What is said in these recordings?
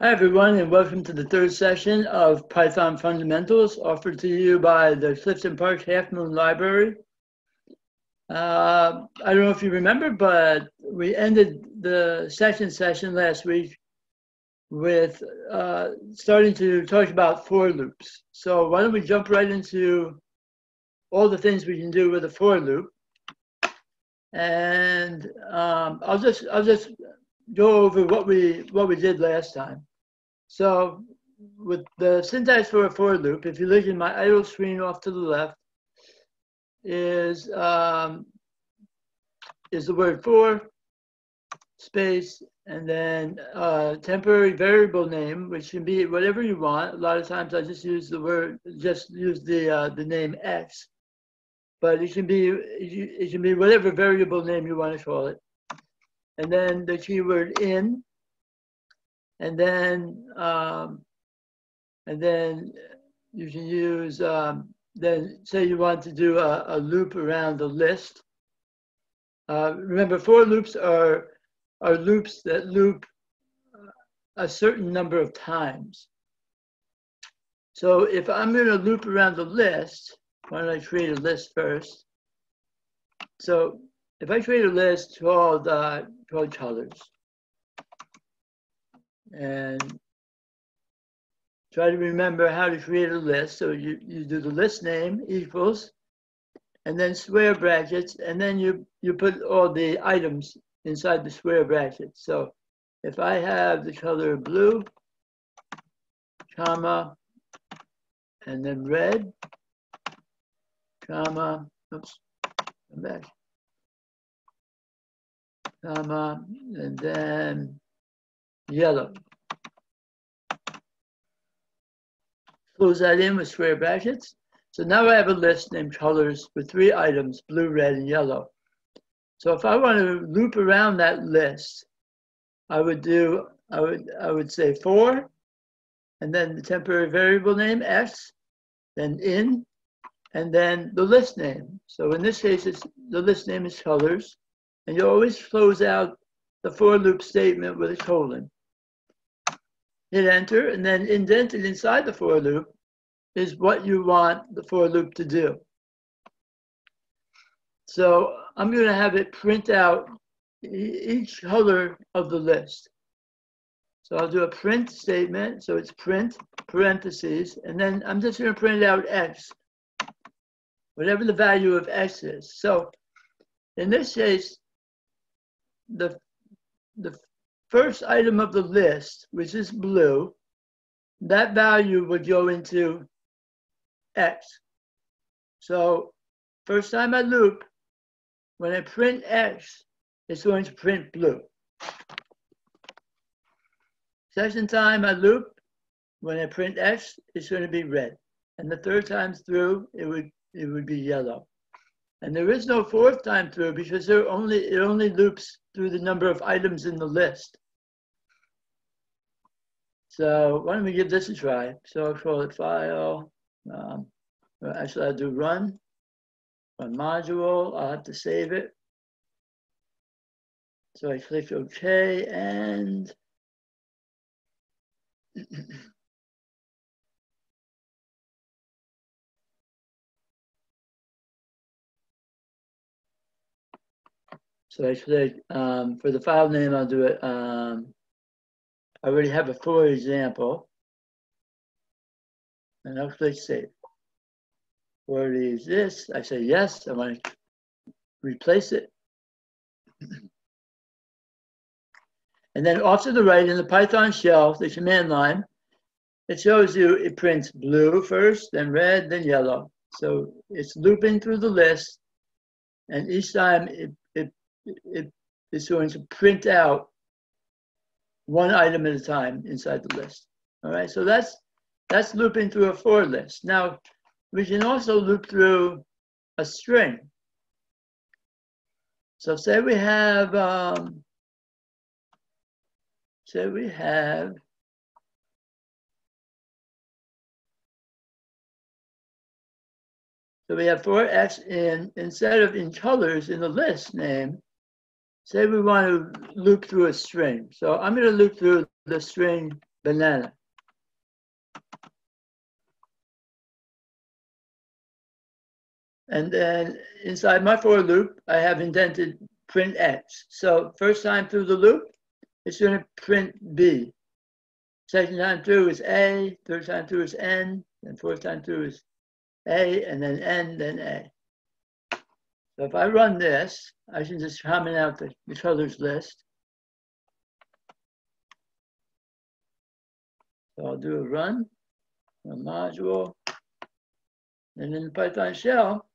Hi, everyone, and welcome to the third session of Python Fundamentals offered to you by the Clifton Park Half Moon Library. I don't know if you remember, but we ended the session last week with starting to talk about for loops. So why don't we jump right into all the things we can do with a for loop. And I'll just go over what we did last time. So with the syntax for a for loop, if you look in my idle screen off to the left, is the word for, space, and then temporary variable name, which can be whatever you want. A lot of times I just use the name X, but it can be whatever variable name you want to call it. And then the keyword in. And then you can use, then say you want to do a loop around a list. Remember, for loops are loops that loop a certain number of times. So if I'm going to loop around the list, why don't I create a list first? So if I create a list called colors, and try to remember how to create a list. So you do the list name equals, and then square brackets, and then you put all the items inside the square brackets. So if I have the color blue, comma, and then red, comma, oops, come back, comma, and then yellow. Close that in with square brackets. So now I have a list named colors with 3 items, blue, red, and yellow. So if I want to loop around that list, I would say for, and then the temporary variable name X, then in, and then the list name. So in this case, the list name is colors, and you always close out the for loop statement with a colon. Hit enter, and then indented inside the for loop is what you want the for loop to do. So I'm going to have it print out each color of the list. So I'll do a print statement. So it's print parentheses, and then I'm just going to print out X, whatever the value of X is. So in this case, the first item of the list, which is blue, that value would go into X. So first time I loop, when I print X, it's going to print blue. Second time I loop, when I print X, it's going to be red. And the third time through, it would be yellow. And there is no fourth time through because it only loops through the number of items in the list. So why don't we give this a try? So I'll call it file. Actually, I'll do run module. I'll have to save it. So I click OK, and so I click, for the file name, I'll do it. I already have a for example, and I'll click save. Where is this? I say yes, I want to replace it. And then off to the right in the Python shell, the command line, it shows you it prints blue first, then red, then yellow. So it's looping through the list, and each time it's going to print out one item at a time inside the list. All right, so that's looping through a for list. Now, we can also loop through a string. So say we have, so we have for X instead of in colors in the list name, say we want to loop through a string. So I'm going to loop through the string banana. And then inside my for loop, I have indented print X. So first time through the loop, it's going to print B. Second time through is A, third time through is N, and fourth time through is A, and then N, then A. So if I run this, I can just comment out the colors list. So I'll do a run, a module, and in the Python shell,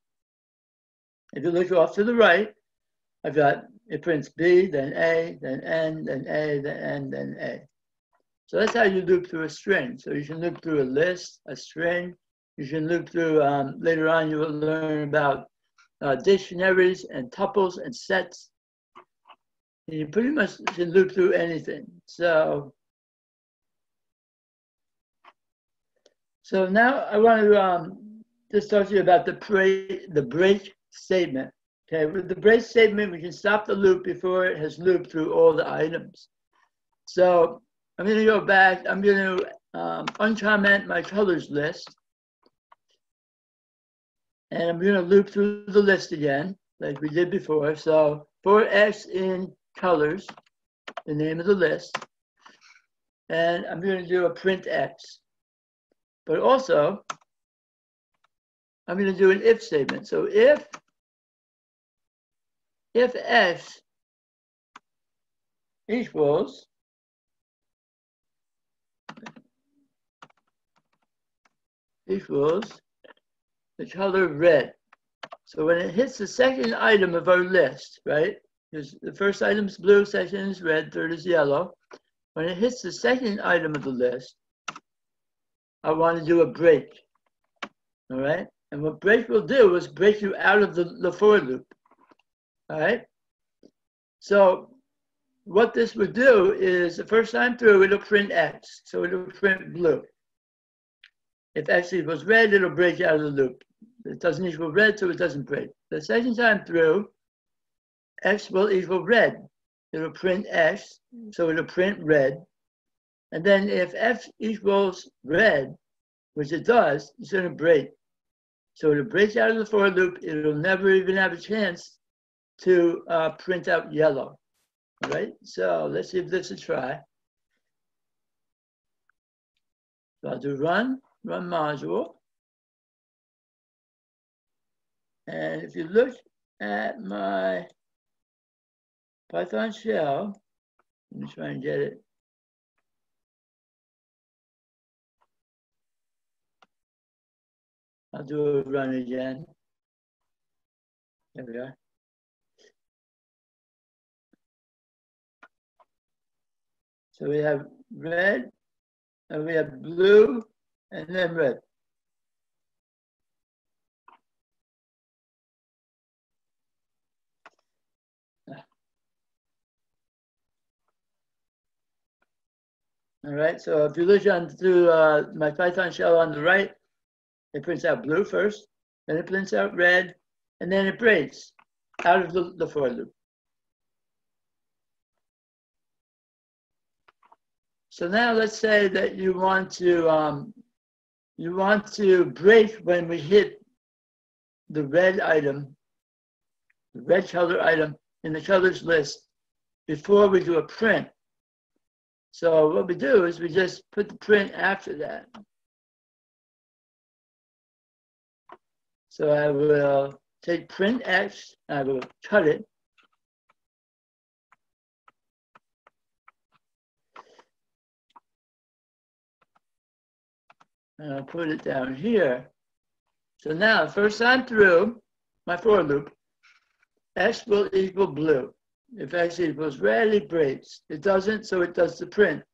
if you look off to the right, I've got, it prints B, then A, then N, then A, then N, then A. So that's how you loop through a string. So you can loop through a list, a string. You can loop through, later on you will learn about dictionaries and tuples and sets. And you pretty much can loop through anything. So now I want to just talk to you about the break statement. Okay, with the break statement, we can stop the loop before it has looped through all the items. So I'm going to go back. I'm going to uncomment my colors list. And I'm going to loop through the list again, like we did before. So for X in colors, the name of the list. And I'm going to do a print X. But also, I'm going to do an if statement. So if X equals the color red. So when it hits the second item of our list, right? Because the first item is blue, second is red, third is yellow. When it hits the second item of the list, I want to do a break. All right? And what break will do is break you out of the for loop. All right? So what this would do is the first time through, it'll print X. So it'll print blue. If X equals red, it'll break out of the loop. It doesn't equal red, so it doesn't break. The second time through, X will equal red. It'll print X, so it'll print red. And then if X equals red, which it does, it's going to break. So it'll break out of the for loop. It'll never even have a chance to print out yellow. All right, so let's give this a try. So I'll do run module. And if you look at my Python shell, let me try and get it. I'll do a run again. There we are. So we have red, and we have blue, and then red. All right, so if you look onto my Python shell on the right, it prints out blue first, then it prints out red, and then it breaks out of the for loop. So now let's say that you want to break when we hit the red item, the red color item in the colors list before we do a print. So what we do is we just put the print after that. So I will take print X, I will cut it. And I'll put it down here. So now, first time through my for loop, X will equal blue. If X equals red, it breaks. It doesn't, so it does the print.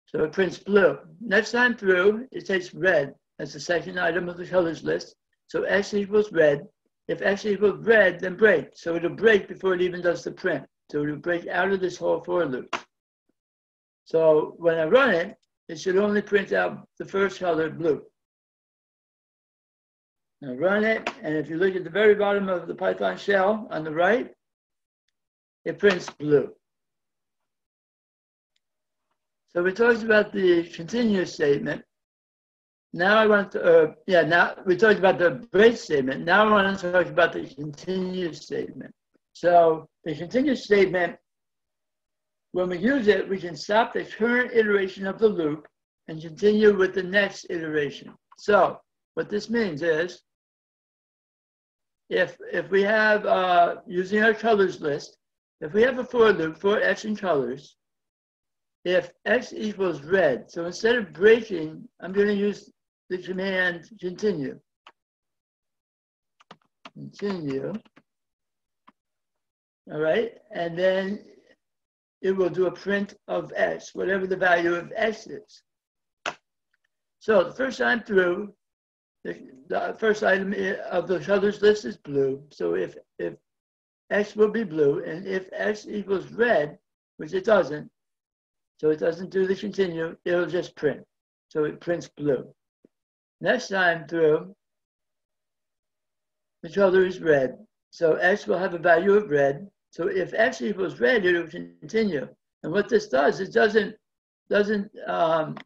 So it prints blue. Next time through, it takes red as the second item of the colors list. So X equals red. If X equals red, then break. So it'll break before it even does the print. So it'll break out of this whole for loop. So when I run it, it should only print out the first color, blue. Now run it, and if you look at the very bottom of the Python shell on the right, it prints blue. So we talked about the continuous statement. Now I want to, now we talked about the break statement. Now I want to talk about the continuous statement. So the continuous statement, when we use it, we can stop the current iteration of the loop and continue with the next iteration. So what this means is, if we have, using our colors list, if we have a for loop for x in colors, if x equals red, so instead of breaking, I'm going to use the command continue. Continue. All right, and then it will do a print of x, whatever the value of x is. So the first time through, the first item of the colors list is blue. So if x will be blue, and if x equals red, which it doesn't, so it doesn't do the continue, it'll just print. So it prints blue. Next time through, the color is red. So x will have a value of red. So if x equals red, it will continue. And what this does, it doesn't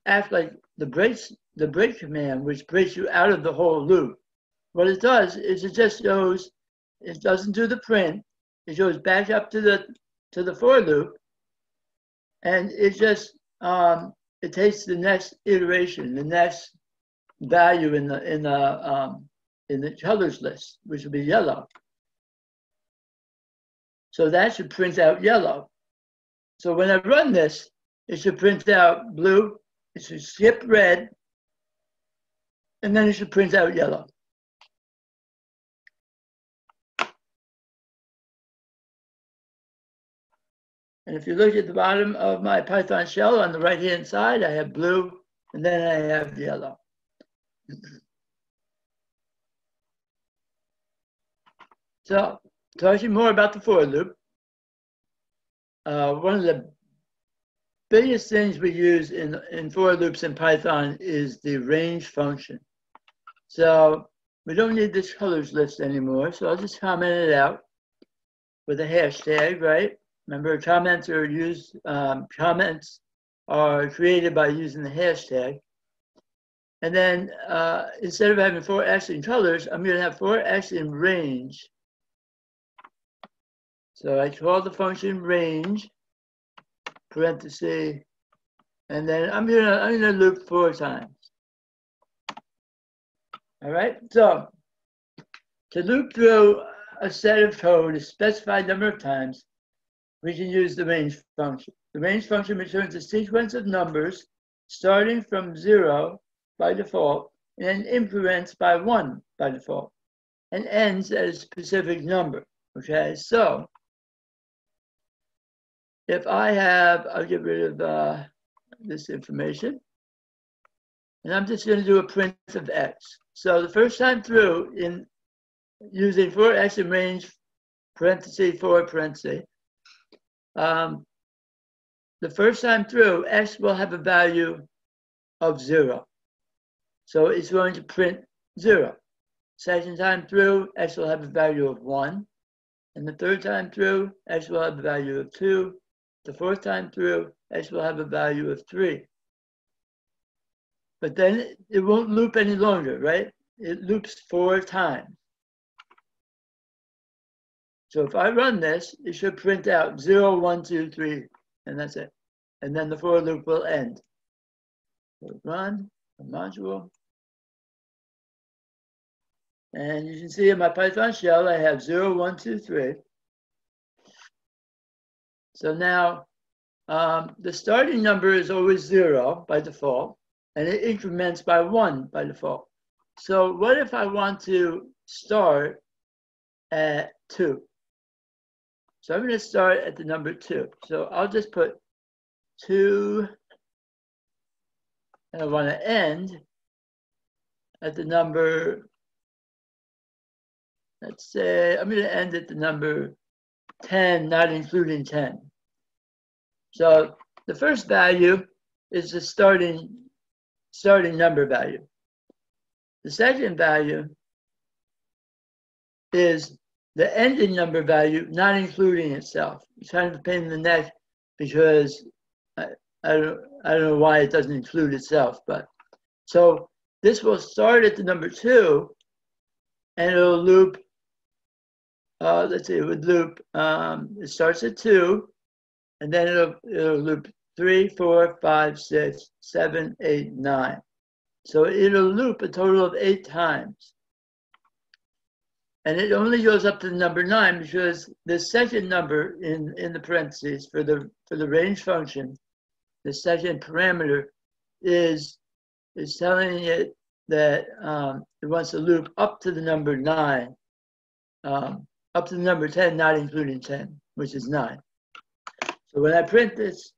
act like the break command, which breaks you out of the whole loop. What it does is it just goes, it doesn't do the print. It goes back up to the for loop, and it just it takes the next iteration, the next value in the colors list, which will be yellow. So that should print out yellow. So when I run this, it should print out blue, it should skip red, and then it should print out yellow. And if you look at the bottom of my Python shell on the right-hand side, I have blue, and then I have yellow. So, talking more about the for loop, one of the biggest things we use in for loops in Python is the range function. So we don't need this colors list anymore, so I'll just comment it out with a hashtag, right? Remember, comments are used, comments are created by using the hashtag. And then instead of having for x in colors, I'm going to have for x in range. So I call the function range, parenthesis, and then I'm gonna loop 4 times. All right, so to loop through a set of code a specified number of times, we can use the range function. The range function returns a sequence of numbers starting from 0 by default and increments by 1 by default and ends at a specific number. Okay, so if I have, I'll get rid of this information, and I'm just going to do a print of x. So the first time through, in using for x in range, parenthesis, for parenthesis, the first time through, x will have a value of 0. So it's going to print 0. Second time through, x will have a value of 1. And the third time through, x will have a value of 2. The fourth time through, x will have a value of 3. But then it won't loop any longer, right? It loops 4 times. So if I run this, it should print out 0, 1, 2, 3, and that's it. And then the for loop will end. So run the module. And you can see in my Python shell, I have 0, 1, 2, 3. So now the starting number is always 0 by default, and it increments by 1 by default. So what if I want to start at 2? So I'm going to start at the number 2. So I'll just put 2, and I want to end at the number, let's say, I'm going to end at the number 10, not including 10. So the first value is the starting number value. The second value is the ending number value, not including itself. It's kind of a pain in the neck because I don't know why it doesn't include itself, but so this will start at the number 2, and it'll loop. Let's see, it would loop. It starts at 2, and then it'll loop 3, 4, 5, 6, 7, 8, 9. So it'll loop a total of 8 times. And it only goes up to the number 9 because the second number in the parentheses for the range function, the second parameter is telling it that it wants to loop up to the number 9, up to the number 10, not including 10, which is 9. So when I print this,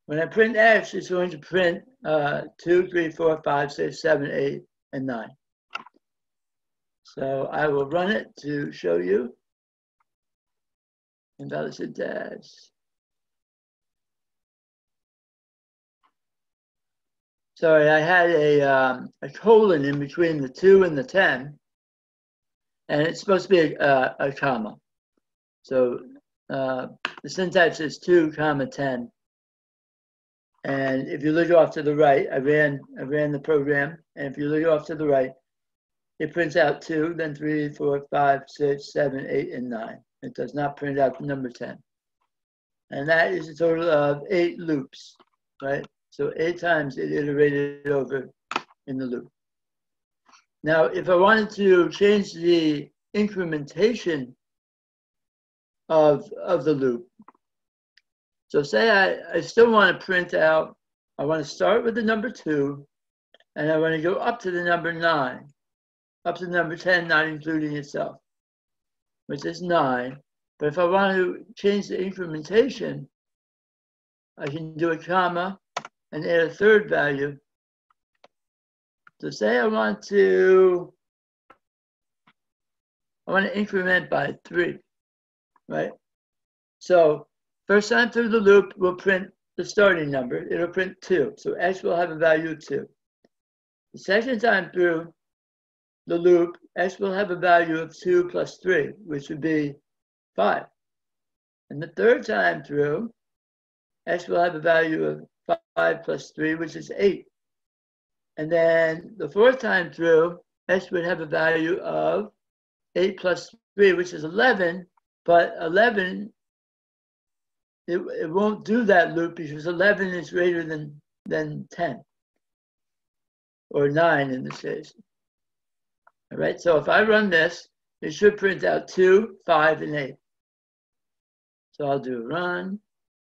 when I print X, it's going to print 2, 3, 4, 5, 6, 7, 8, and 9. So I will run it to show you. Invalid syntax. Sorry, I had a colon in between the 2 and the 10, and it's supposed to be a comma. So the syntax is 2, 10. And if you look off to the right, I ran the program, and if you look off to the right, it prints out 2, then 3, 4, 5, 6, 7, 8, and 9. It does not print out the number 10. And that is a total of 8 loops, right? So 8 times it iterated over in the loop. Now, if I wanted to change the incrementation of the loop, so say I still want to print out, I want to start with the number 2, and I want to go up to the number 9, up to the number 10, not including itself, which is 9. But if I want to change the incrementation, I can do a comma and add a third value. So say I want to increment by 3, right? So first time through the loop, we'll print the starting number. It'll print 2. So X will have a value of 2. The second time through the loop, X will have a value of 2 plus 3, which would be 5. And the third time through, X will have a value of 5 plus 3, which is 8. And then the fourth time through, X would have a value of 8 plus 3, which is 11. But 11, it won't do that loop because 11 is greater than 10. Or 9 in this case. All right, so if I run this, it should print out 2, 5, and 8. So I'll do run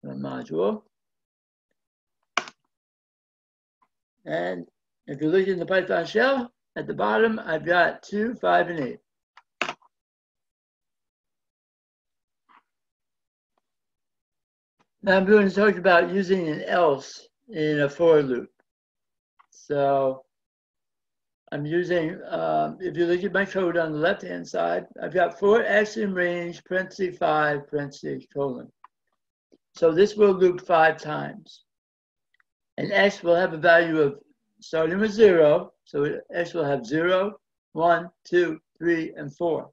module. And if you look in the Python shell, at the bottom, I've got 2, 5, and 8. Now I'm going to talk about using an else in a for loop. So I'm using, if you look at my code on the left-hand side, I've got for X in range, parentheses 5, parentheses colon. So this will loop 5 times. And X will have a value of starting with 0. So X will have 0, 1, 2, 3, and 4.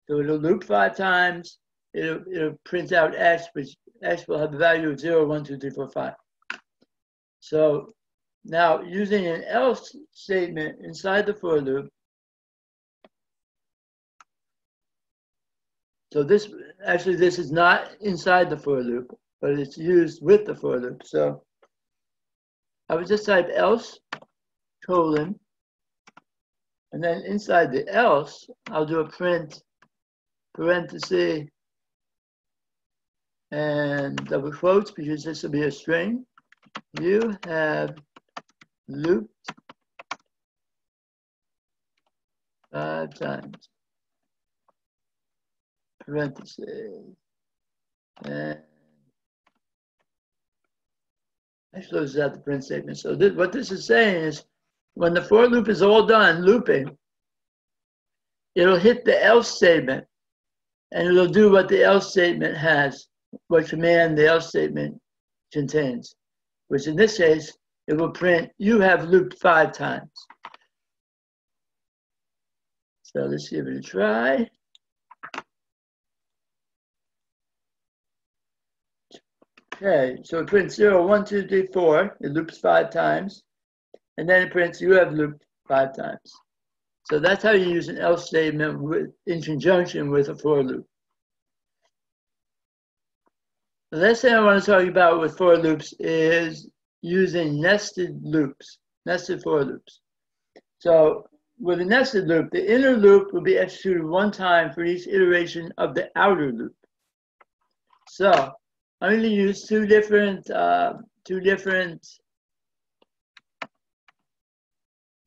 So it'll loop 5 times. It'll print out X, which X will have a value of 0, 1, 2, 3, 4, 5. So now using an else statement inside the for loop. So this is not inside the for loop, but it's used with the for loop. So I would just type else colon, and then inside the else, I'll do a print parenthesis and double quotes because this will be a string. You have looped 5 times. Parentheses. And that closes out the print statement. So what this is saying is when the for loop is all done looping, it'll hit the else statement and it'll do what the else statement has, what command the else statement contains, which in this case, it will print, you have looped 5 times. So let's give it a try. Okay, so it prints 0, 1, 2, 3, 4. It loops 5 times. And then it prints you have looped 5 times. So that's how you use an else statement in conjunction with a for loop. The last thing I want to talk about with for loops is using nested loops, nested for loops. So with a nested loop, the inner loop will be executed one time for each iteration of the outer loop. So I'm going to use two different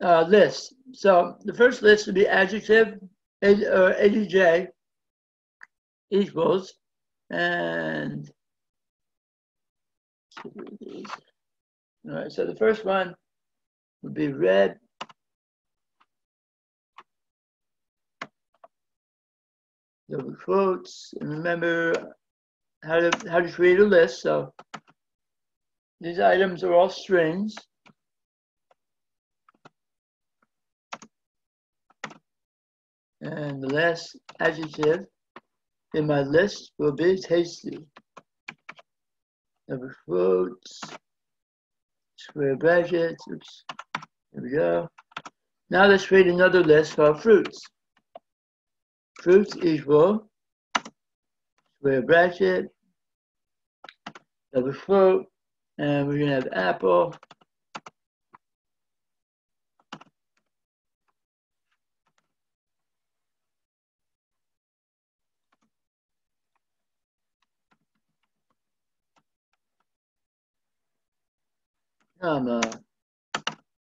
lists. So the first list would be adjective, ADJ equals, and all right, so the first one would be red, double quotes, and remember how to create a list. So these items are all strings. And the last adjective in my list will be tasty. Double quotes, square brackets, oops, here we go. Now let's create another list called fruits. Fruits equal, square bracket, double quote, and we're gonna have apple, comma,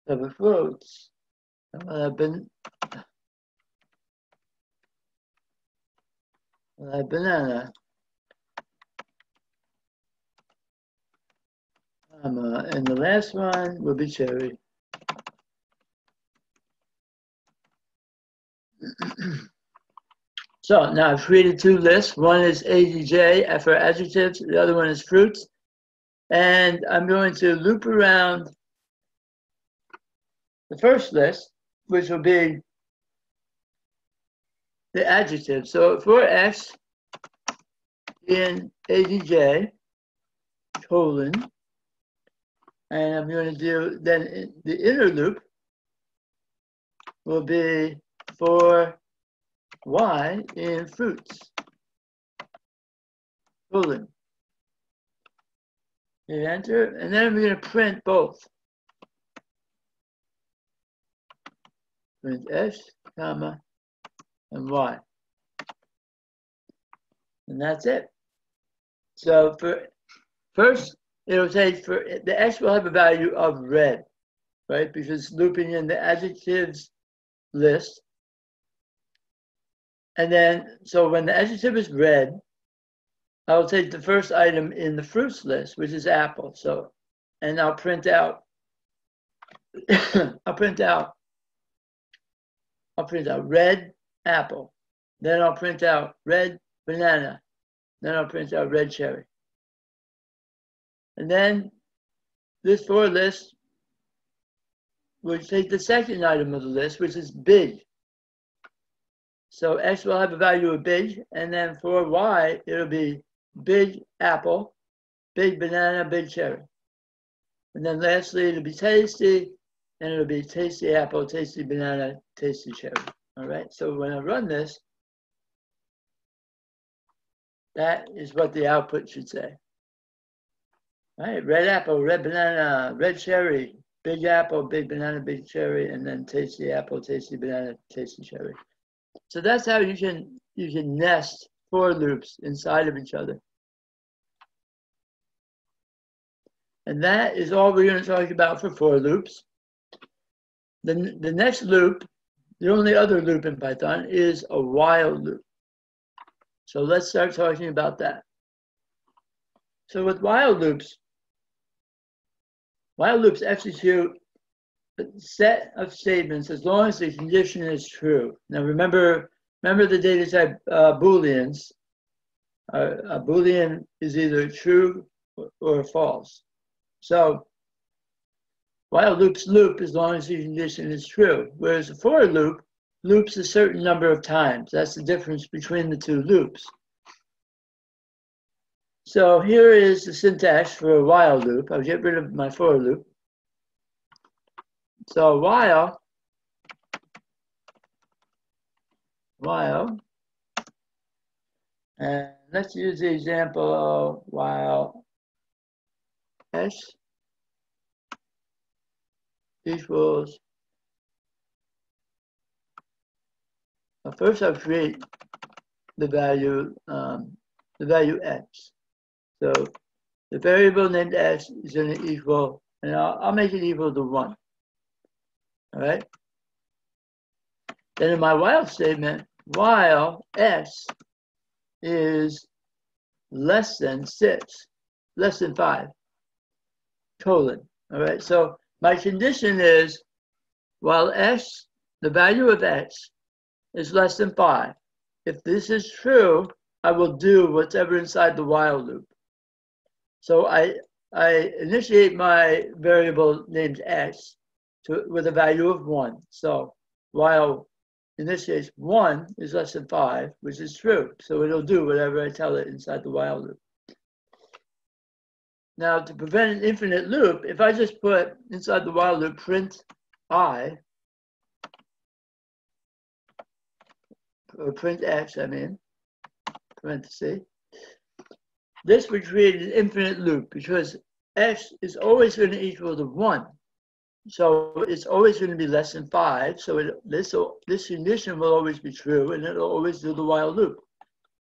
double quotes, banana, comma, and the last one will be cherry. So now I've created two lists. One is ADJ for adjectives, the other one is fruits. And I'm going to loop around the first list, which will be the adjective. So for X in ADJ, colon, and I'm going to do, then the inner loop will be for Y in fruits, colon. Hit enter, and then we're going to print both. Print X, comma, and Y. And that's it. So for first, it'll take for the X will have a value of red, right? Because looping in the adjectives list. And then, so when the adjective is red, I'll take the first item in the fruits list, which is apple. So, and I'll print out, I'll print out red apple. Then I'll print out red banana. Then I'll print out red cherry. And then this for list will take the second item of the list, which is big. So X will have a value of big, and then for Y, it'll be big apple, big banana, big cherry. And then lastly, it'll be tasty, and it'll be tasty apple, tasty banana, tasty cherry. All right, so when I run this, that is what the output should say. All right, red apple, red banana, red cherry, big apple, big banana, big cherry, and then tasty apple, tasty banana, tasty cherry. So that's how you can nest for loops inside of each other. And that is all we're going to talk about for loops. The next loop, the only other loop in Python, is a while loop. So let's start talking about that. So with while loops execute a set of statements as long as the condition is true. Now remember the data type Booleans. A Boolean is either true or false. So while loops loop as long as the condition is true, whereas a for loop loops a certain number of times. That's the difference between the two loops. So here is the syntax for a while loop. I'll get rid of my for loop. So while, and let's use the example of while s equals, well, first I'll create the value x. So the variable named x is going to equal, and I'll make it equal to 1. All right. Then in my while statement, while s is less than 6, less than 5, colon. All right. So my condition is while x, the value of x is less than 5. If this is true, I will do whatever inside the while loop. So I initiate my variable named x with a value of 1. So while initiates 1 is less than 5, which is true. So it'll do whatever I tell it inside the while loop. Now, to prevent an infinite loop, if I just put inside the while loop print I, or print x, I mean, parenthesis, this would create an infinite loop because x is always going to equal to 1. So it's always going to be less than 5. So this condition will always be true, and it'll always do the while loop.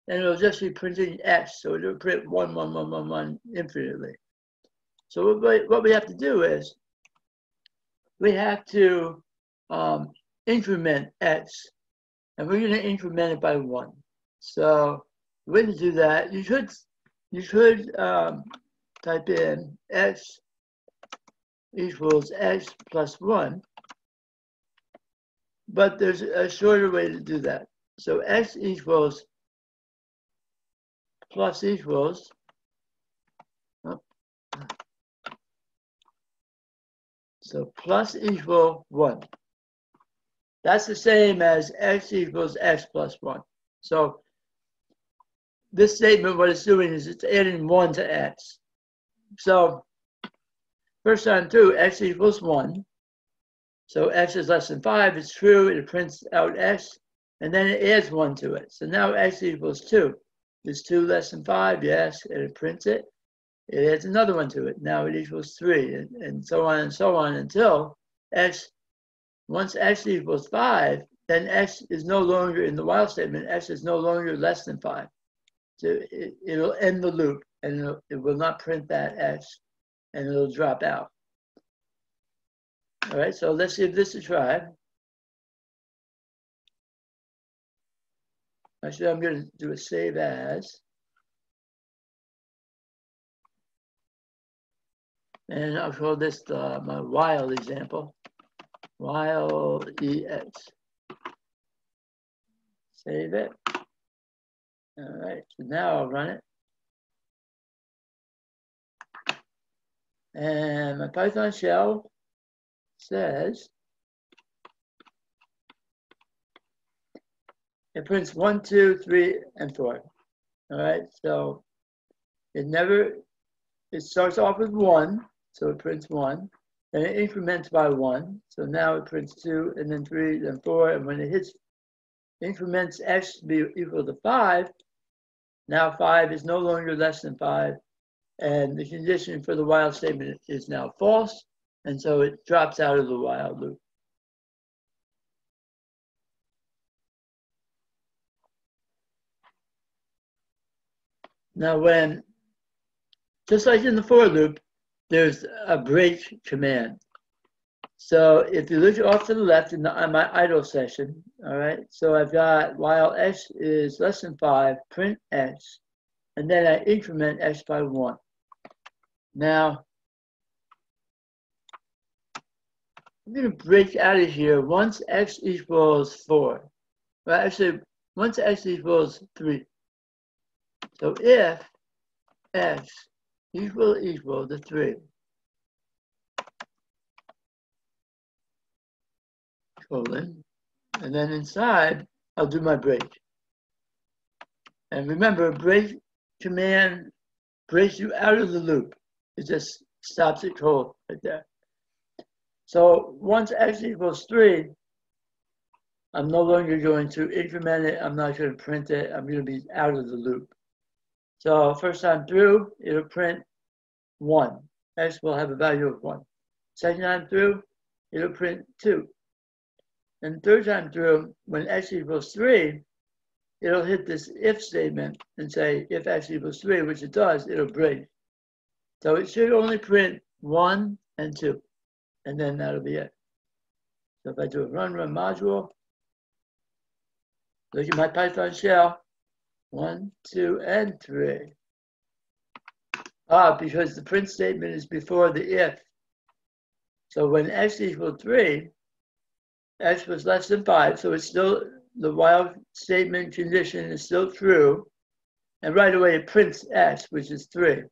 And it'll just be printing x. So it'll print 1, 1, 1, 1, 1 infinitely. So what we have to do is we have to increment x, and we're going to increment it by 1. So we're going to do that. You could type in x equals x plus 1, but there's a shorter way to do that. So x equals plus equals, so plus equal 1. That's the same as x equals x plus 1. So this statement, what it's doing is it's adding 1 to x. So first time through, x equals 1. So x is less than 5, it's true, it prints out x, and then it adds 1 to it. So now x equals 2. Is 2 less than 5? Yes, and it prints it. It adds another 1 to it. Now it equals 3, and so on until x, once x equals 5, then x is no longer in the while statement, x is no longer less than 5. So it'll end the loop, and it will not print that x, and it'll drop out. All right, so let's give this a try. Actually, I'm going to do a save as. And I'll call this my while example. While EX. Save it. All right, so now I'll run it. And my Python shell says it prints 1, 2, 3, and 4. All right, so it starts off with 1, so it prints 1. Then it increments by 1, so now it prints 2, and then 3, then 4. And when it hits increments x to be equal to 5, now 5 is no longer less than 5. And the condition for the while statement is now false, and so it drops out of the while loop. Now just like in the for loop, there's a break command. So if you look off to the left on my idle session, all right, so I've got while x is less than 5, print x, and then I increment x by 1. Now, I'm going to break out of here once x equals 4. Well, actually, once x equals 3. So if x equal to 3, colon, and then inside, I'll do my break. And remember, break command breaks you out of the loop. It just stops it cold right there. So once x equals 3, I'm no longer going to increment it. I'm not going to print it. I'm going to be out of the loop. So first time through, it'll print 1. X will have a value of 1. Second time through, it'll print 2. And third time through, when x equals 3, it'll hit this if statement and say, if x equals 3, which it does, it'll break. So it should only print 1 and 2. And then that'll be it. So if I do a run module, look at my Python shell, 1, 2, and 3. Because the print statement is before the if. So when x equaled 3, x was less than 5, so it's still, the while statement condition is still true. And right away it prints x, which is 3.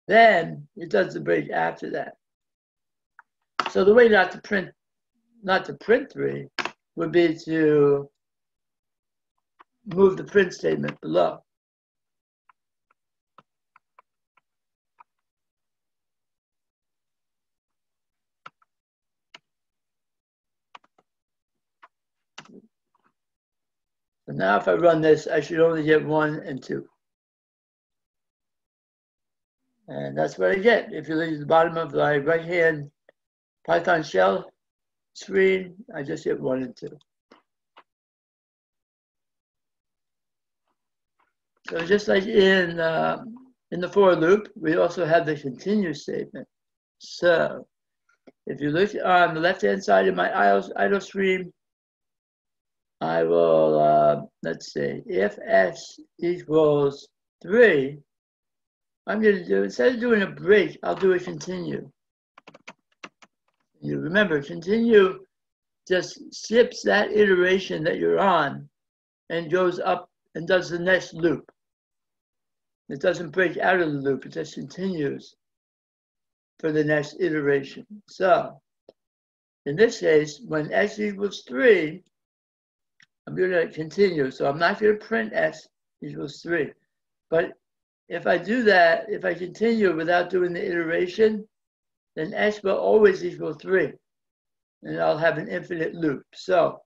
Then it does the break after that. So the way not to print 3 would be to move the print statement below. So now if I run this, I should only get 1 and 2. And that's what I get. If you look at the bottom of the right-hand Python shell screen, I just get 1 and 2. So just like in the for loop, we also have the continue statement. So if you look on the left-hand side of my idle stream, I will, let's see, if x equals 3, I'm going to do, instead of doing a break, I'll do a continue. You remember, continue just skips that iteration that you're on and goes up and does the next loop. It doesn't break out of the loop, it just continues for the next iteration. So, in this case, when x equals 3, I'm going to continue. So I'm not going to print x equals 3. But if I do that, if I continue without doing the iteration, then x will always equal 3. And I'll have an infinite loop. So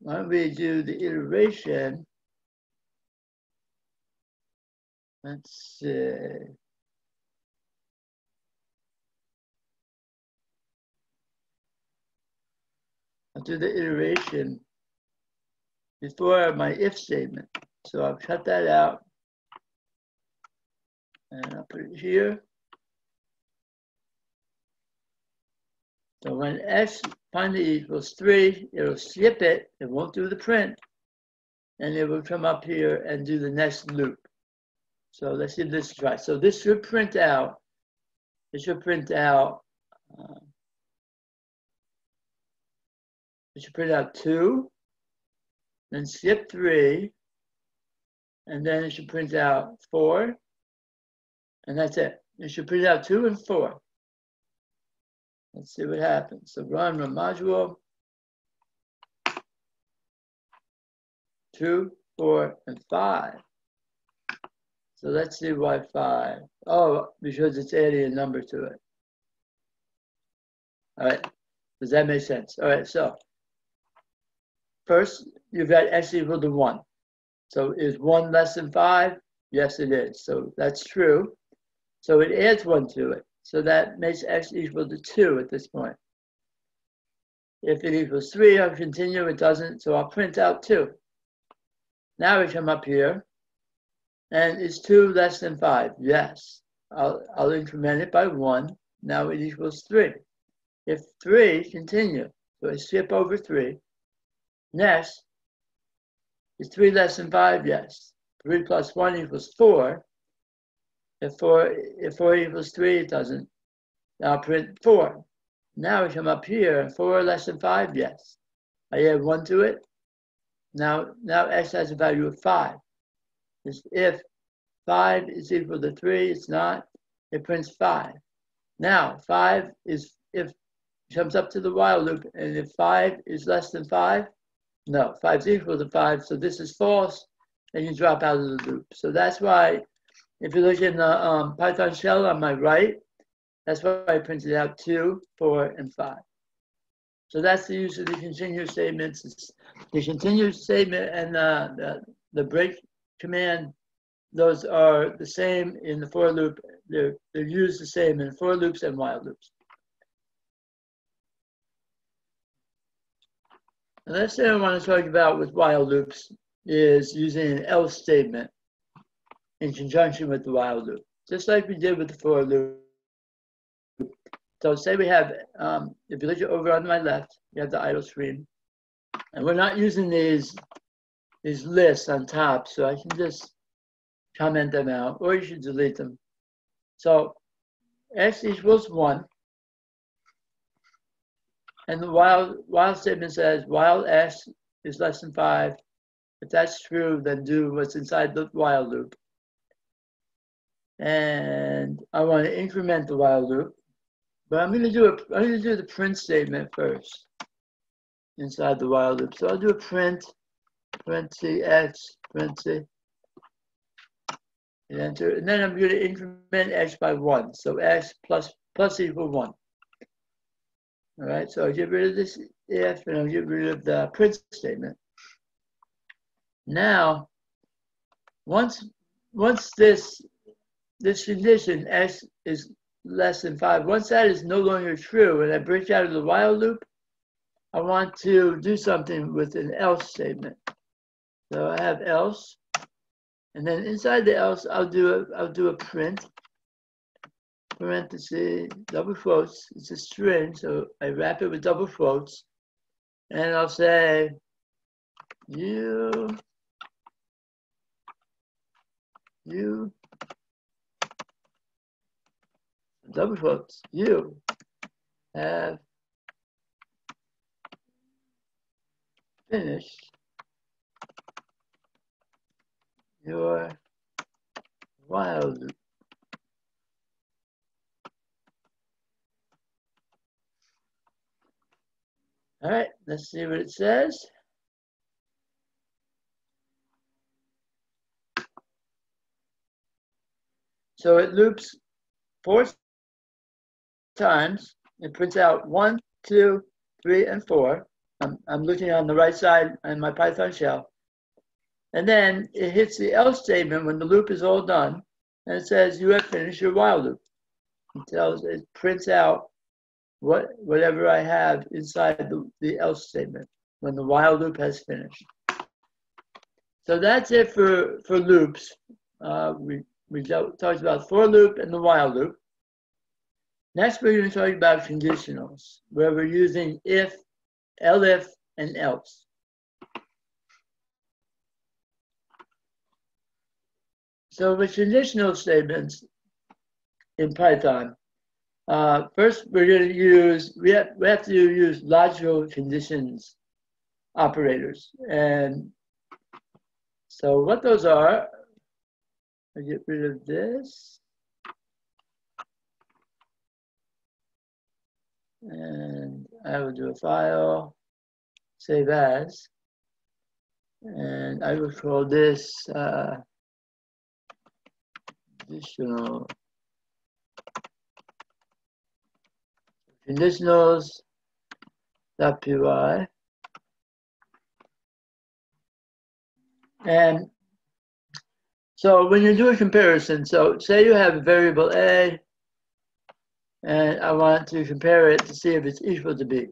why don't we do the iteration? Let's see. I'll do the iteration before my if statement. So I'll cut that out. And I'll put it here. So when x finally equals 3, it'll skip it. It won't do the print. And it will come up here and do the next loop. So let's give this a try. So this should print out. It should print out. It should print out 2. Then skip 3. And then it should print out 4. And that's it. It should print out 2 and 4. Let's see what happens. So run module. 2, 4, and 5. So let's see why 5. Oh, because it's adding a number to it. All right. Does that make sense? All right. So first, you've got x equal to 1. So is 1 less than 5? Yes, it is. So that's true. So it adds 1 to it. So that makes x equal to 2 at this point. If it equals 3, I'll continue. It doesn't, so I'll print out 2. Now we come up here, and is 2 less than 5? Yes. I'll increment it by 1. Now it equals 3. If 3, continue. So I skip over 3. Next, is 3 less than 5? Yes. 3 plus 1 equals 4. If 4 equals 3, it doesn't. Now I'll print 4. Now we come up here, 4 less than 5? Yes. I add 1 to it. Now x has a value of 5. If 5 is equal to 3, it's not. It prints 5. Now 5 is, if it comes up to the while loop, and if 5 is less than 5, no, 5 is equal to 5, so this is false, and you drop out of the loop. So that's why If you look in the Python shell on my right, that's why I printed out 2, 4, and 5. So that's the use of the continuous statements. It's the continuous statement and the break command, those are the same in the for loop. They're used the same in for loops and while loops. The next thing I want to talk about with while loops is using an else statement in conjunction with the while loop, just like we did with the for loop. So say we have, if you look over on my left, you have the idle screen, and we're not using these lists on top, so I can just comment them out, or you should delete them. So x equals 1, and the while statement says while x is less than 5. If that's true, then do what's inside the while loop. And I want to increment the while loop, but I'm going to do the print statement first inside the while loop. So I'll do a print c x, print c, and enter. And then I'm going to increment x by 1. So x plus equal 1. All right, so I'll get rid of this if, and I'll get rid of the print statement. Now, once this condition, x is less than 5, once that is no longer true, and I break out of the while loop, I want to do something with an else statement. So I have else, and then inside the else, I'll do a print, parenthesis, double quotes. It's a string, so I wrap it with double quotes, and I'll say you double quotes, you have finished your while loop. All right, let's see what it says. So it loops 4 times. It prints out 1, 2, 3, and 4. I'm looking on the right side in my Python shell. And then it hits the else statement when the loop is all done, and it says you have finished your while loop. It prints out whatever I have inside the else statement when the while loop has finished. So that's it for loops. We talked about for loop and the while loop. Next, we're going to talk about conditionals, where we're using if, elif, and else. So with conditional statements in Python, first we're going to use, we have to use logical conditions operators. And so what those are, I get rid of this. And I will do a file, save as, and I will call this conditional conditionals.py. And so when you do a comparison, so say you have a variable A, and I want to compare it to see if it's equal to B.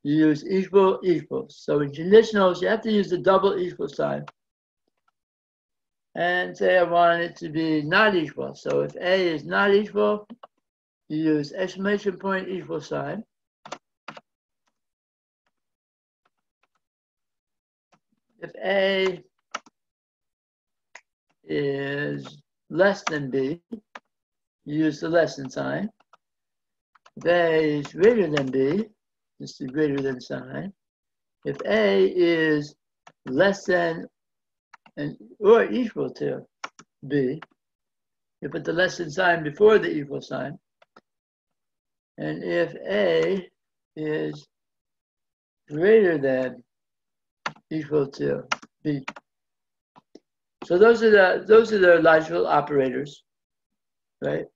You use equal, equals. So in conditionals, you have to use the double equal sign. And say I want it to be not equal. So if A is not equal, you use exclamation point equal sign. If A is less than B, you use the less than sign. If A is greater than B, just the greater than sign. If A is less than or equal to B, you put the less than sign before the equal sign. And if A is greater than equal to B, So those are the logical operators, right?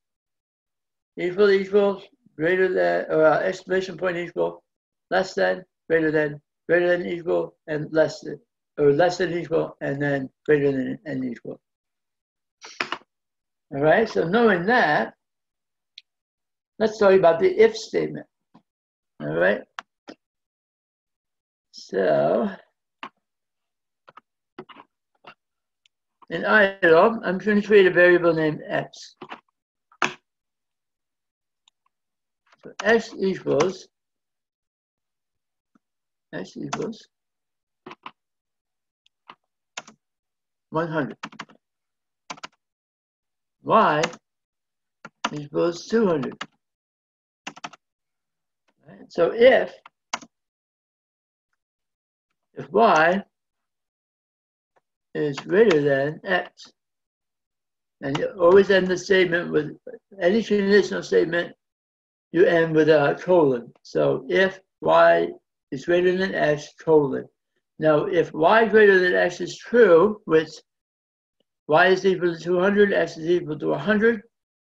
Equal, equal, greater than, or exclamation point equal, less than, greater than equal, and less than, or less than equal, and then greater than and equal. All right, so knowing that, let's talk about the if statement. All right. So in idle, I'm going to create a variable named x. So x equals 100. Y equals 200. Right? So if y is greater than x, and you always end the statement with any conditional statement, you end with a colon. So if y is greater than x, colon. Now, if y greater than x is true, which y is equal to 200, x is equal to 100,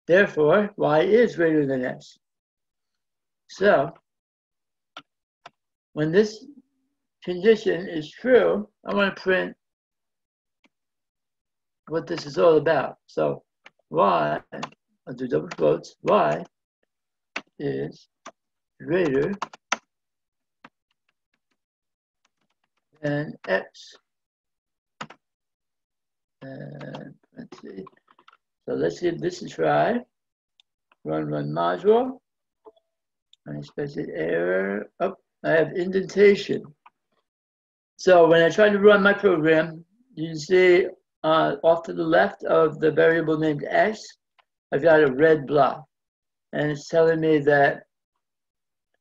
therefore, y is greater than x. So, when this condition is true, I want to print what this is all about. So, y, I'll do double quotes, y is greater than x. And let's see. So let's give this a try. Run module. Unexpected error. Oh, I have indentation. So when I try to run my program, you can see off to the left of the variable named x, I've got a red block. And it's telling me that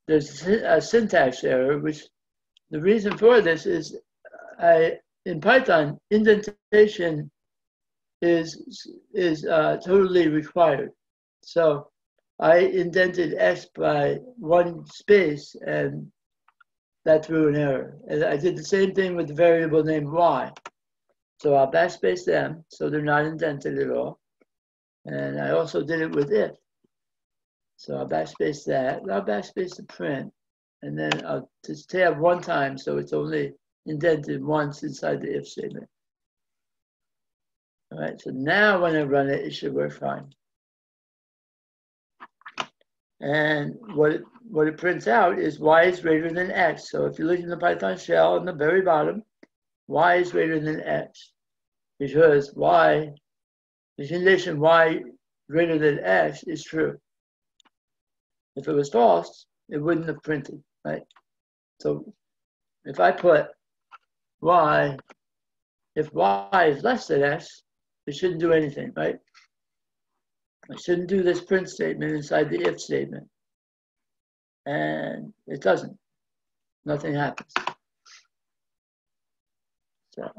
there's a syntax error, which the reason for this is in Python, indentation is totally required. So I indented x by 1 space, and that threw an error. And I did the same thing with the variable named y. So I'll backspace them so they're not indented at all. And I also did it with if. So I'll backspace that. I'll backspace the print. And then I'll just tab one time so it's only indented once inside the if statement. All right, so now when I run it, it should work fine. And what it prints out is y is greater than x. So if you look in the Python shell on the very bottom, y is greater than x. Because y, the condition y greater than x is true. If it was false, it wouldn't have printed, right? So if I put y, if y is less than x, it shouldn't do anything, right? I shouldn't do this print statement inside the if statement. And it doesn't. Nothing happens. So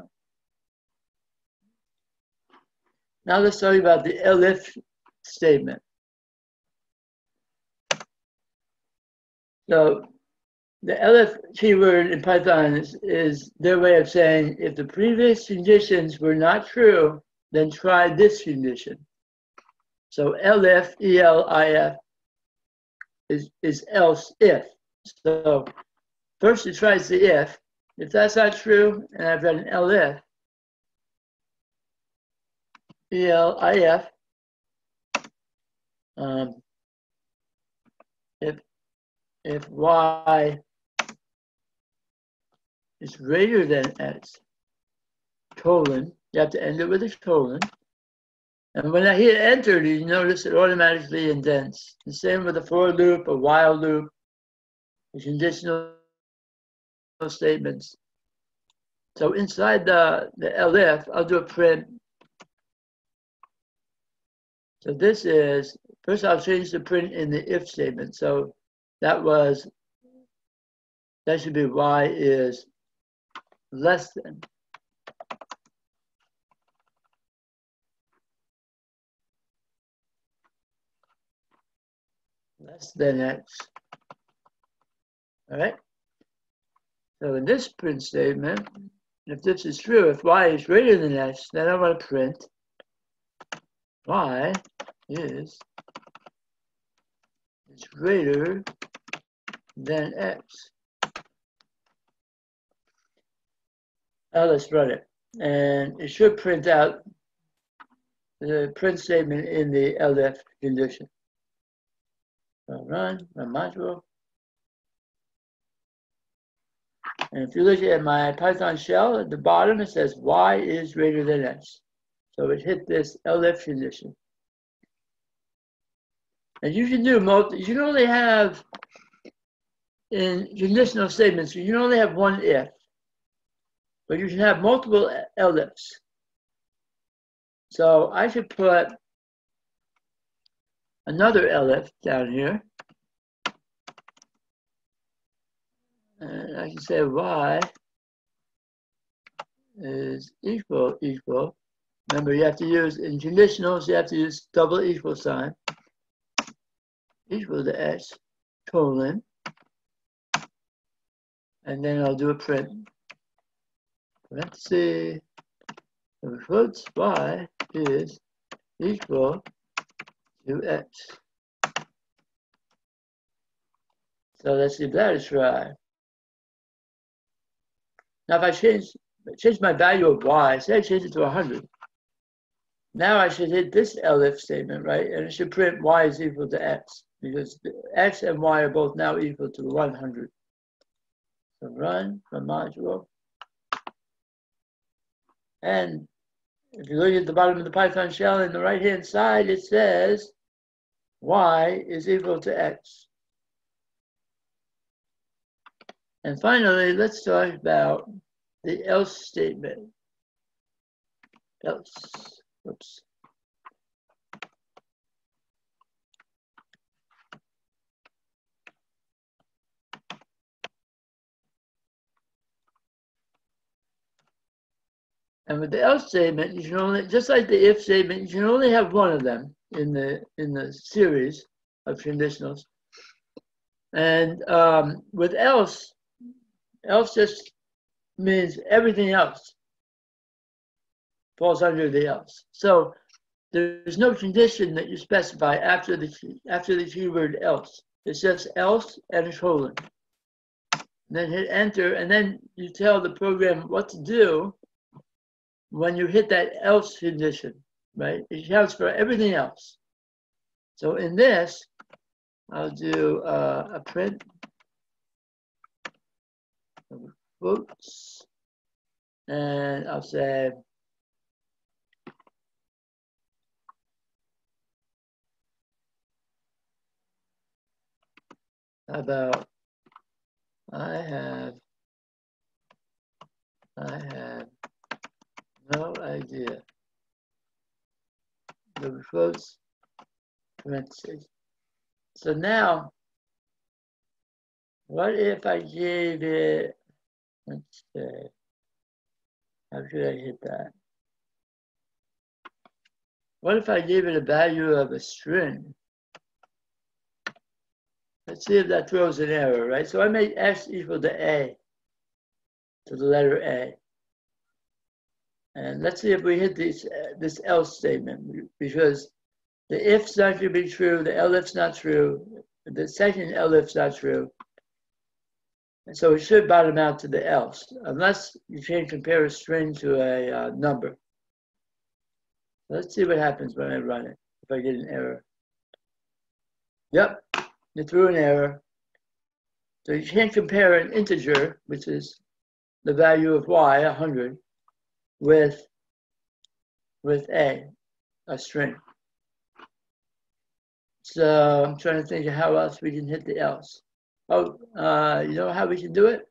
now let's talk about the elif statement. So the elif keyword in Python is their way of saying if the previous conditions were not true, then try this condition. So elif, E-L-I-F, is else if. So first it tries the if. If that's not true, and I've got an elif, E-L-I-F, if y is greater than x, colon, you have to end it with a colon. And when I hit enter, you notice it automatically indents. The same with a for loop, a while loop, the conditional statements. So inside the elif, I'll do a print. So this is, first I'll change the print in the if statement. So that should be y is less than. Less than x. All right. So in this print statement, if this is true, if y is greater than x, then I want to print y is greater than x. Now let's run it. And it should print out the print statement in the elif condition. So run module. And if you look at my Python shell, at the bottom it says y is greater than x. So it hit this elif condition. And you can do you can only have, in conditional statements, you can only have one if, but you can have multiple elifs. So I should put another elif down here. And I can say y is equal. Remember, you have to use, in conditionals, you have to use double equal sign. Equal to x, colon. And then I'll do a print. Parenthesis, quotes, y is equal to x. So let's give that a try. Now if I change my value of y, say I change it to 100. Now I should hit this elif statement, right? And it should print y is equal to x, because x and y are both now equal to 100. So run from module. And if you look at the bottom of the Python shell, in the right-hand side, it says y is equal to x. And finally, let's talk about the else statement. Else, whoops. And with the else statement, you can only, just like the if statement, you can only have one of them in the series of conditionals. And with else just means everything else falls under the else. So there's no condition that you specify after the keyword else. It's just else and a colon. And then hit enter, and then you tell the program what to do when you hit that else condition, right? It counts for everything else. So in this, I'll do a print. Quotes, and I'll say how about I have no idea. The quotes, parentheses. So now, what if I gave it, let's say, how should I hit that? What if I gave it a value of a string? Let's see if that throws an error, right? So I made x equal to a, to the letter A. And let's see if we hit this else statement, because the if's not going to be true, the elif's not true, the second elif's not true. And so it should bottom out to the else, unless you can compare a string to a number. Let's see what happens when I run it, if I get an error. Yep, it threw an error. So you can't compare an integer, which is the value of y, 100, with a string. So I'm trying to think of how else we can hit the else. Oh, you know how we can do it?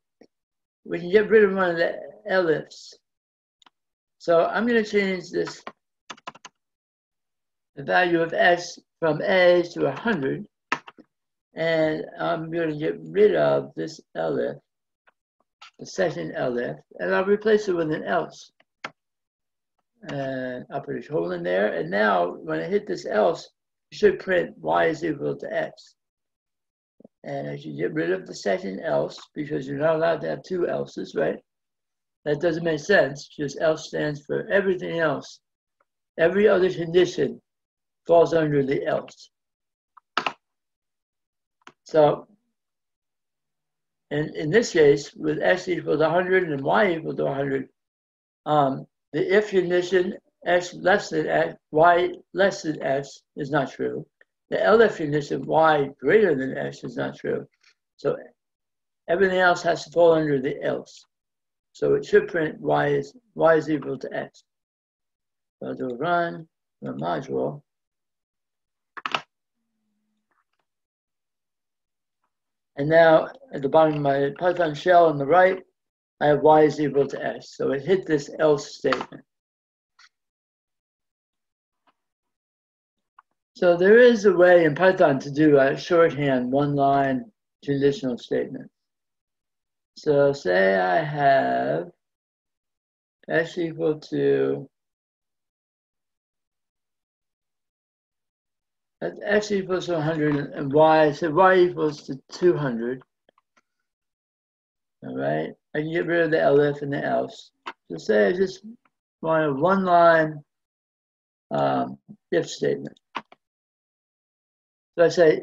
We can get rid of one of the elifs. So I'm going to change the value of x from a to 100, and I'm going to get rid of this elif, the second elif, and I'll replace it with an else. And I'll put a colon there, and now when I hit this else, it should print y is equal to x. And I should get rid of the second else, because you're not allowed to have two else's, right? That doesn't make sense, just else stands for everything else. Every other condition falls under the else. So in this case, with x equals 100 and y equals to 100, the if condition x less than x, y less than x is not true. The elif condition y greater than x is not true. So everything else has to fall under the else. So it should print y is equal to x. So I'll do a run the module. And now at the bottom of my Python shell on the right, I have y is equal to x. So it hit this else statement. So there is a way in Python to do a shorthand one-line conditional statement. So say I have x equal to x equals to 100 and y, so y equals to 200. All right, I can get rid of the elif and the else. So say I just want a one-line if statement. So I say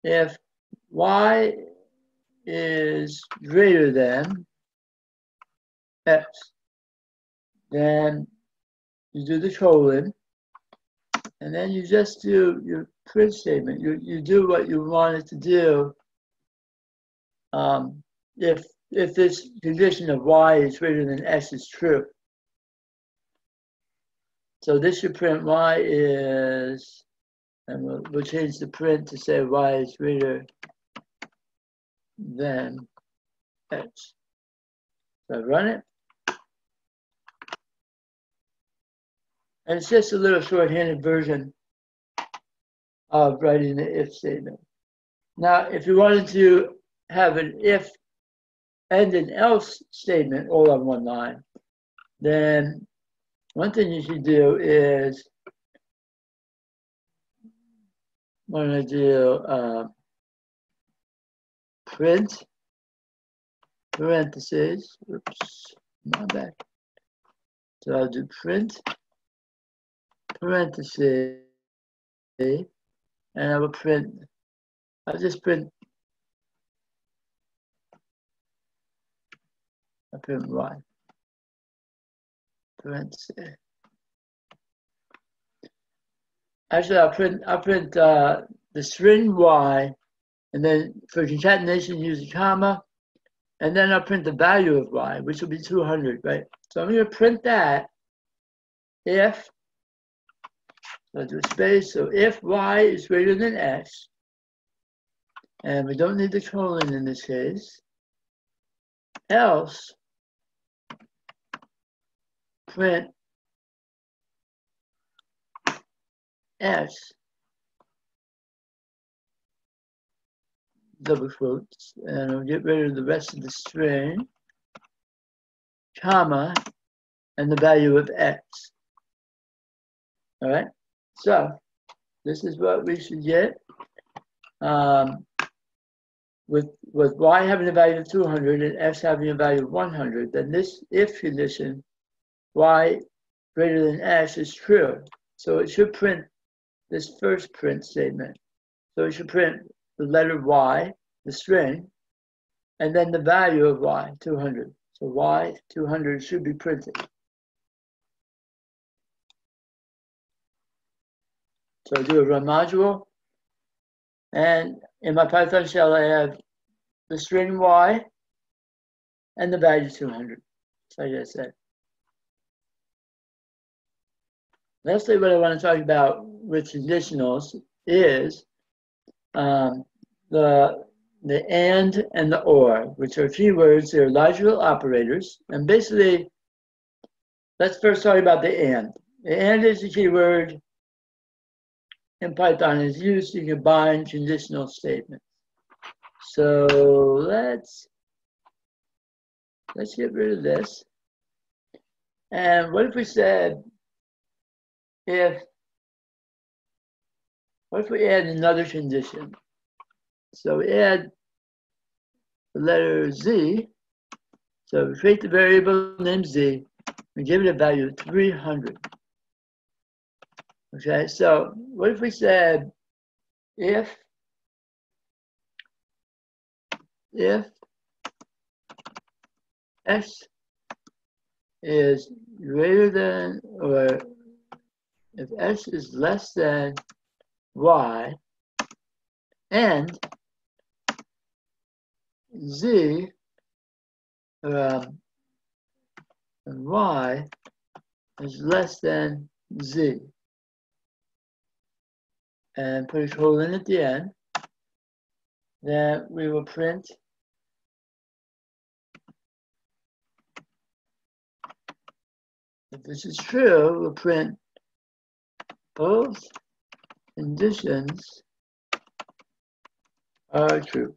if y is greater than x, then you do the colon, and then you just do your print statement. You do what you want it to do if this condition of y is greater than x is true. So this should print y is, and we'll change the print to say y is greater than x. So I run it. And it's just a little shorthanded version of writing the if statement. Now, if you wanted to have an if and an else statement all on one line, then one thing you should do is, when I do print parentheses, oops, my bad. So I'll do print parentheses, and I will print, I'll just print, I print y, parentheses. Actually, I'll print the string y, and then for concatenation, use a comma, and then I'll print the value of y, which will be 200, right? So I'm going to print that if, I'll do a space, so if y is greater than x, and we don't need the colon in this case, else print x, double quotes, and I'll get rid of the rest of the string, comma, and the value of x. All right, so this is what we should get. With y having a value of 200 and x having a value of 100, then this if condition, y greater than x, is true. So it should print this first print statement. So it should print the letter y, the string, and then the value of y, 200. So y, 200 should be printed. So I do a run module, and in my Python shell I have the string y and the value 200, like I said. Lastly, what I want to talk about with conditionals is the and the or, which are keywords. They're logical operators. And basically, let's first talk about the and. The and is a keyword in Python. Is used to combine conditional statements. So let's get rid of this. And what if we said, what if we add another condition? So we add the letter Z. So we create the variable named z and give it a value of 300. Okay, so what if we said if x is greater than, or if x is less than y, and z and y is less than z, and put a colon at the end, then we will print if this is true, we'll print both conditions are true.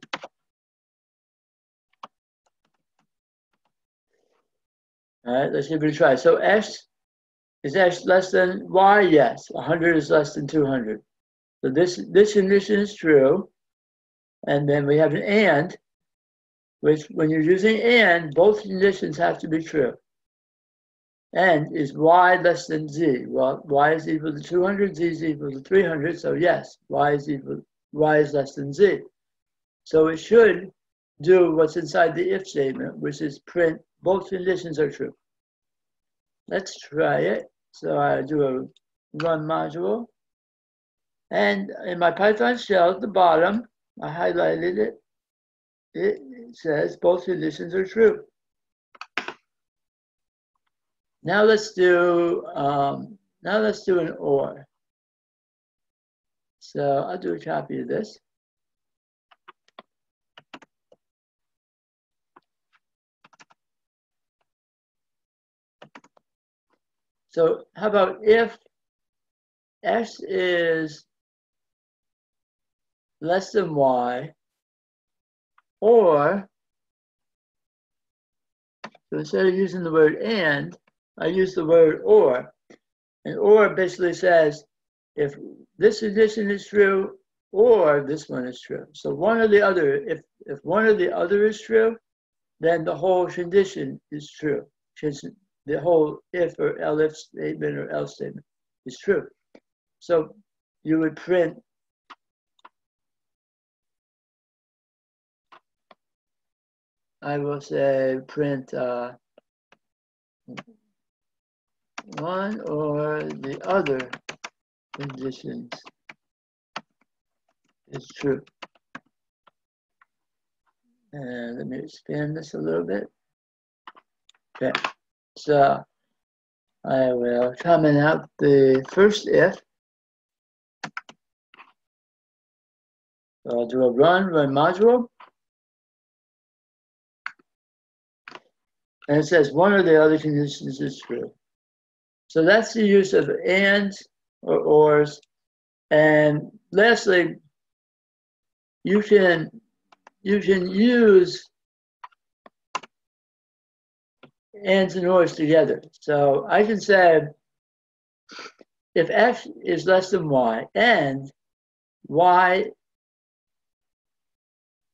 All right, let's give it a try. So is x less than y? Yes. 100 is less than 200. So this condition is true. And then we have an and, which when you're using and, both conditions have to be true. And is y less than z? Well, y is equal to 200, z is equal to 300. So yes, y is less than z. So it should do what's inside the if statement, which is print both conditions are true. Let's try it. So I do a run module. And in my Python shell at the bottom, I highlighted it. It says both conditions are true. Now let's do an or. So I'll do a copy of this. So how about if x is less than y, or, so instead of using the word and, I use the word or. And or basically says if this condition is true or this one is true. So one or the other, if one or the other is true, then the whole condition is true. The whole if or elif statement or else statement is true. So you would print I will say print one or the other conditions is true. And let me expand this a little bit. Okay, so I will comment out the first if. So I'll do a run module. And it says one or the other conditions is true. So that's the use of ands or ors. And lastly, you can use ands and ors together. So I can say if x is less than y and y,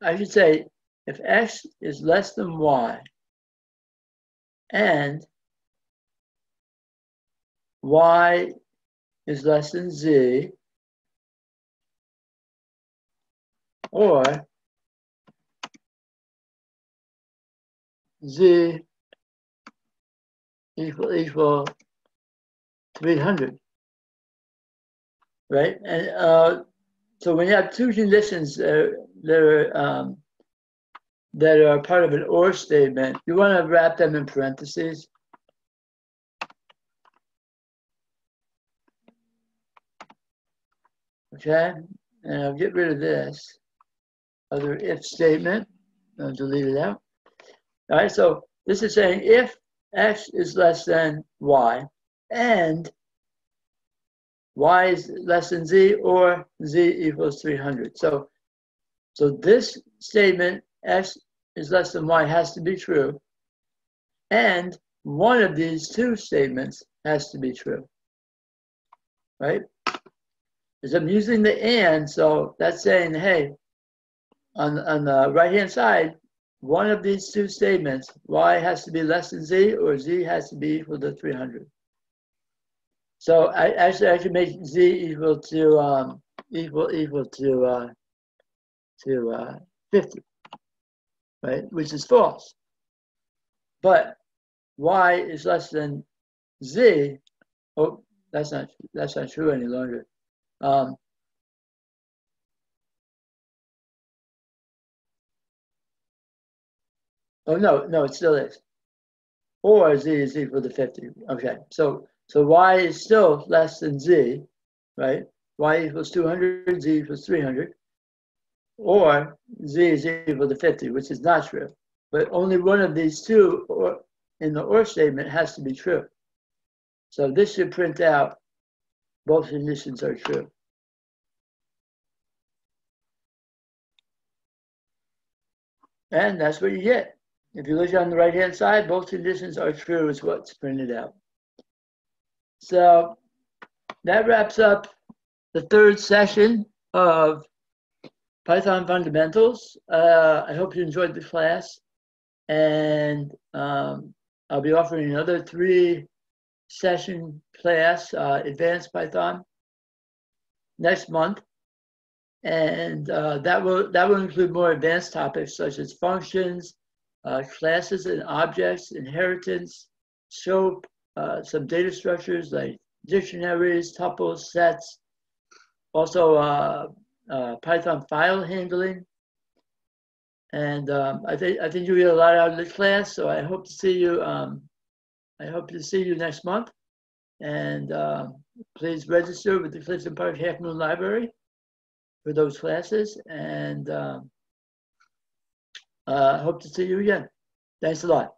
I should say if x is less than y and y is less than z, or z equal 300, right? And so when you have two conditions that are part of an or statement, you want to wrap them in parentheses. Okay, and I'll get rid of this other if statement. I'll delete it out. All right, so this is saying if x is less than y and y is less than z, or z equals 300. So this statement, x is less than y, has to be true, and one of these two statements has to be true, right? Because I'm using the and, so that's saying, hey, on the right-hand side, one of these two statements, y has to be less than z, or z has to be equal to 300. So I can make z equal to equal to 50, right? Which is false. But y is less than z. Oh, that's not true any longer. Oh no, it still is. Or z is equal to 50. Okay, so y is still less than z, right? Y equals 200, z equals 300. Or z is equal to 50, which is not true. But only one of these two in the or statement has to be true. So this should print out both conditions are true. And that's what you get. If you look on the right-hand side, both conditions are true is what's printed out. So that wraps up the third session of Python Fundamentals. I hope you enjoyed the class. And I'll be offering another 3-session class, Advanced Python, next month. And that will include more advanced topics such as functions, classes and objects, inheritance, scope, some data structures like dictionaries, tuples, sets, also Python file handling. And I think you'll get a lot out of the class. So I hope to see you. I hope to see you next month. And please register with the Clifton Park Half Moon Library for those classes. And hope to see you again. Thanks a lot.